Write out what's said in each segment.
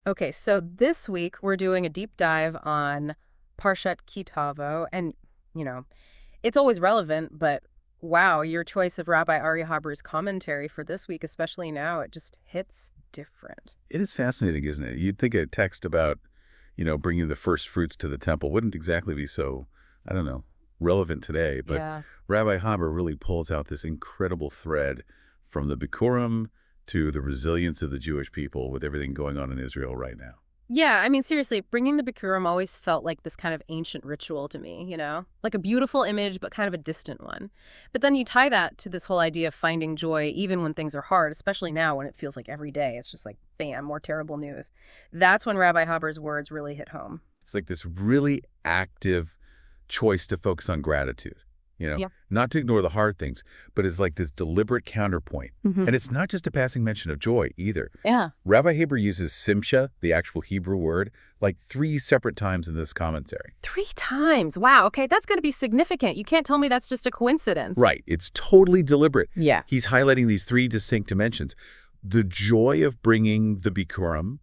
Okay, so this week we're doing a deep dive on Parashat Tavo, and you know, it's always relevant, but wow, your choice of Rabbi Ari Haber's commentary for this week, especially now, it just hits different. It is fascinating, isn't it? You'd think a text about, bringing the first fruits to the temple wouldn't exactly be so, I don't know, relevant today. But Yeah. Rabbi Haber really pulls out this incredible thread from the Bikurim to the resilience of the Jewish people with everything going on in Israel right now. Yeah, I mean, seriously, bringing the Bikurim always felt like this kind of ancient ritual to me, Like a beautiful image, but kind of a distant one. But then you tie that to this whole idea of finding joy even when things are hard, especially now when it feels like every day it's just like, bam, more terrible news. That's when Rabbi Haber's words really hit home. It's like this really active choice to focus on gratitude, Yeah. not to ignore the hard things, but it's like this deliberate counterpoint. And it's not just a passing mention of joy either. Yeah. Rabbi Haber uses simcha, the actual Hebrew word, like 3 separate times in this commentary. 3 times. Wow. Okay, that's going to be significant. You can't tell me that's just a coincidence. Right. It's totally deliberate. Yeah. He's highlighting these 3 distinct dimensions. The joy of bringing the Bikurim,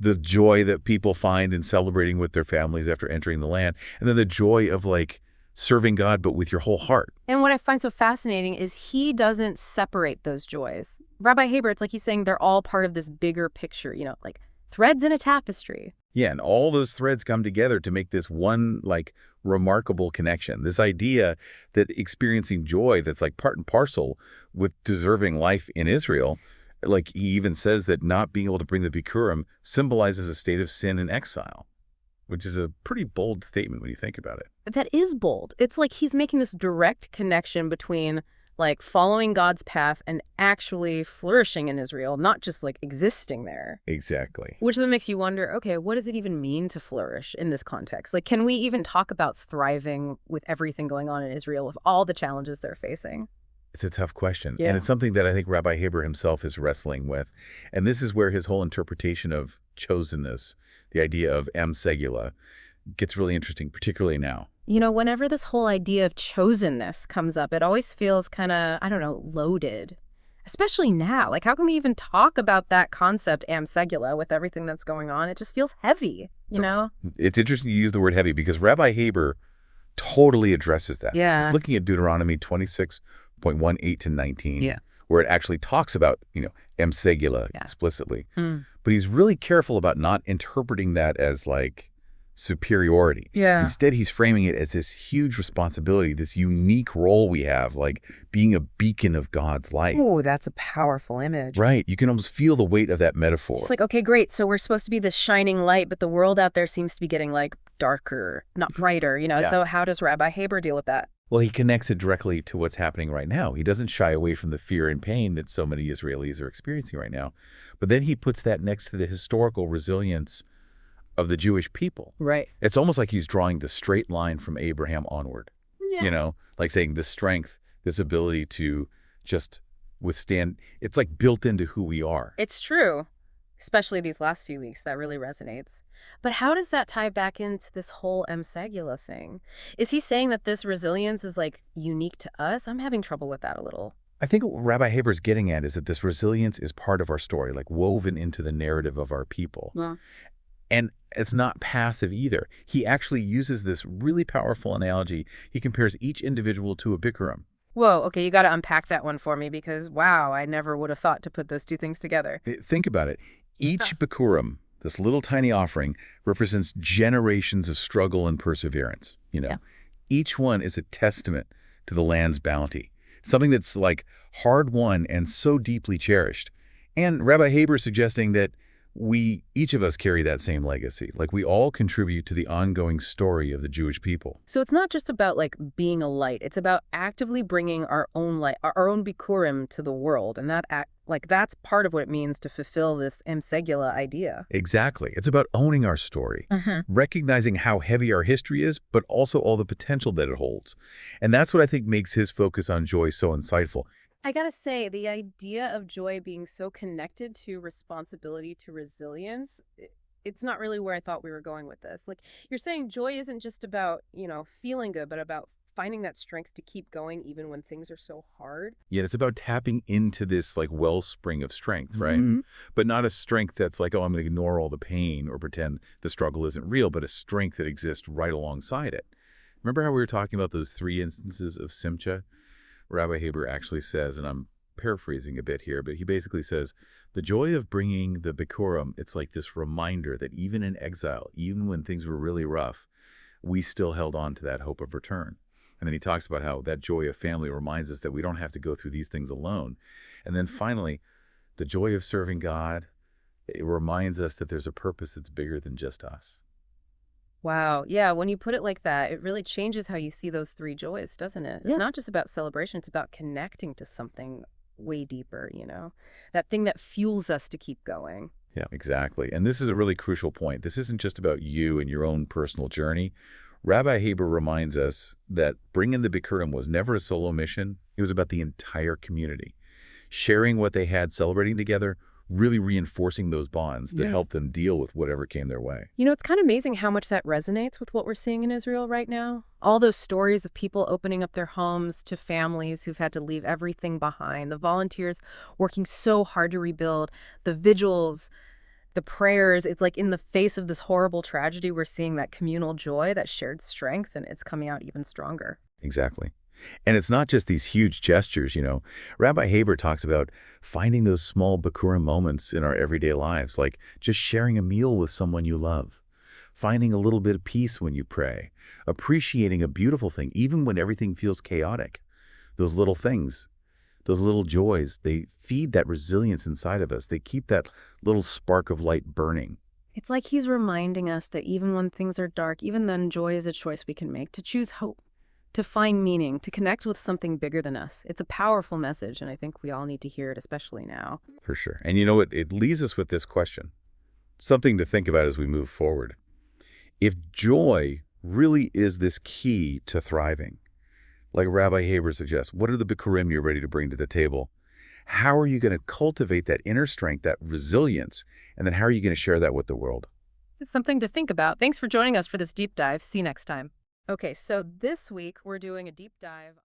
the joy that people find in celebrating with their families after entering the land, and then the joy of like serving God, but with your whole heart. And what I find so fascinating is he doesn't separate those joys. Rabbi Haber, it's like he's saying they're all part of this bigger picture, like threads in a tapestry. Yeah, and all those threads come together to make this one, like, remarkable connection. This idea that experiencing joy that's, like, part and parcel with deserving life in Israel, like, he even says that not being able to bring the Bikurim symbolizes a state of sin and exile, which is a pretty bold statement when you think about it. That is bold. It's like he's making this direct connection between like following God's path and actually flourishing in Israel, not just like existing there. Exactly. Which then makes you wonder, okay, what does it even mean to flourish in this context? Like, can we even talk about thriving with everything going on in Israel, with all the challenges they're facing? It's a tough question. And Yeah. it's something that I think Rabbi Haber himself is wrestling with. And this is where his whole interpretation of chosenness, the idea of segula, gets really interesting, particularly now. Whenever this whole idea of chosenness comes up, it always feels kind of, I don't know, loaded. Especially now. Like, how can we even talk about that concept, segula, with everything that's going on? It just feels heavy. It's interesting you use the word heavy because Rabbi Haber totally addresses that. Yeah. He's looking at Deuteronomy 26.18 to 19, Yeah. where it actually talks about, segula Yeah. explicitly. Mm. But he's really careful about not interpreting that as like superiority. Yeah. Instead, he's framing it as this huge responsibility, this unique role we have, like being a beacon of God's light. Oh, that's a powerful image. Right. You can almost feel the weight of that metaphor. It's like, okay, great. So we're supposed to be this shining light, but the world out there seems to be getting like darker, not brighter. Yeah. So how does Rabbi Haber deal with that? Well, he connects it directly to what's happening right now. He doesn't shy away from the fear and pain that so many Israelis are experiencing right now. But then he puts that next to the historical resilience of the Jewish people. Right. It's almost like he's drawing the straight line from Abraham onward, Yeah. like saying this strength, this ability to just withstand, it's like built into who we are. It's true. Especially these last few weeks, that really resonates. But how does that tie back into this whole Segula thing? Is he saying that this resilience is like unique to us? I'm having trouble with that a little. I think what Rabbi Haber's getting at is that this resilience is part of our story, like woven into the narrative of our people. Yeah. And it's not passive either. He actually uses this really powerful analogy. He compares each individual to a Bikurim. Whoa, okay, you got to unpack that one for me because, wow, I never would have thought to put those two things together. Think about it. Each Bikurim, this little tiny offering, represents generations of struggle and perseverance. Yeah. Each one is a testament to the land's bounty, something that's like hard won and so deeply cherished. And Rabbi Haber is suggesting that each of us carry that same legacy. Like we all contribute to the ongoing story of the Jewish people. So it's not just about like being a light. It's about actively bringing our own light, our own Bikurim to the world. And that's part of what it means to fulfill this Segula idea. Exactly. It's about owning our story, recognizing how heavy our history is, but also all the potential that it holds. And that's what I think makes his focus on joy so insightful. I gotta say, the idea of joy being so connected to responsibility to resilience, it's not really where I thought we were going with this. Like, you're saying joy isn't just about, feeling good, but about finding that strength to keep going even when things are so hard. Yet it's about tapping into this like wellspring of strength, right? But not a strength that's like, oh, I'm going to ignore all the pain or pretend the struggle isn't real, but a strength that exists right alongside it. Remember how we were talking about those three instances of Simcha? Rabbi Haber actually says, and I'm paraphrasing a bit here, but he basically says, the joy of bringing the Bikurim, it's like this reminder that even in exile, even when things were really rough, we still held on to that hope of return. And then he talks about how that joy of family reminds us that we don't have to go through these things alone. And then finally, the joy of serving God, it reminds us that there's a purpose that's bigger than just us. Wow. Yeah, when you put it like that, it really changes how you see those three joys, doesn't it? It's Yeah. not just about celebration, it's about connecting to something way deeper, that thing that fuels us to keep going. Yeah, exactly. And this is a really crucial point. This isn't just about you and your own personal journey. Rabbi Haber reminds us that bringing the Bikurim was never a solo mission. It was about the entire community, sharing what they had, celebrating together, really reinforcing those bonds that Yeah. helped them deal with whatever came their way. It's kind of amazing how much that resonates with what we're seeing in Israel right now. All those stories of people opening up their homes to families who've had to leave everything behind, the volunteers working so hard to rebuild, the vigils, the prayers. It's like in the face of this horrible tragedy, we're seeing that communal joy, that shared strength, and it's coming out even stronger. Exactly. And it's not just these huge gestures. Rabbi Haber talks about finding those small Bikurim moments in our everyday lives, like just sharing a meal with someone you love, finding a little bit of peace when you pray, appreciating a beautiful thing, even when everything feels chaotic. Those little things, those little joys, they feed that resilience inside of us. They keep that little spark of light burning. It's like he's reminding us that even when things are dark, even then joy is a choice we can make to choose hope, to find meaning, to connect with something bigger than us. It's a powerful message, and I think we all need to hear it, especially now. For sure. And you know what? It leaves us with this question, something to think about as we move forward. If joy really is this key to thriving, like Rabbi Haber suggests, what are the Bikurim you're ready to bring to the table? How are you going to cultivate that inner strength, that resilience, and then how are you going to share that with the world? It's something to think about. Thanks for joining us for this deep dive. See you next time. Okay, so this week we're doing a deep dive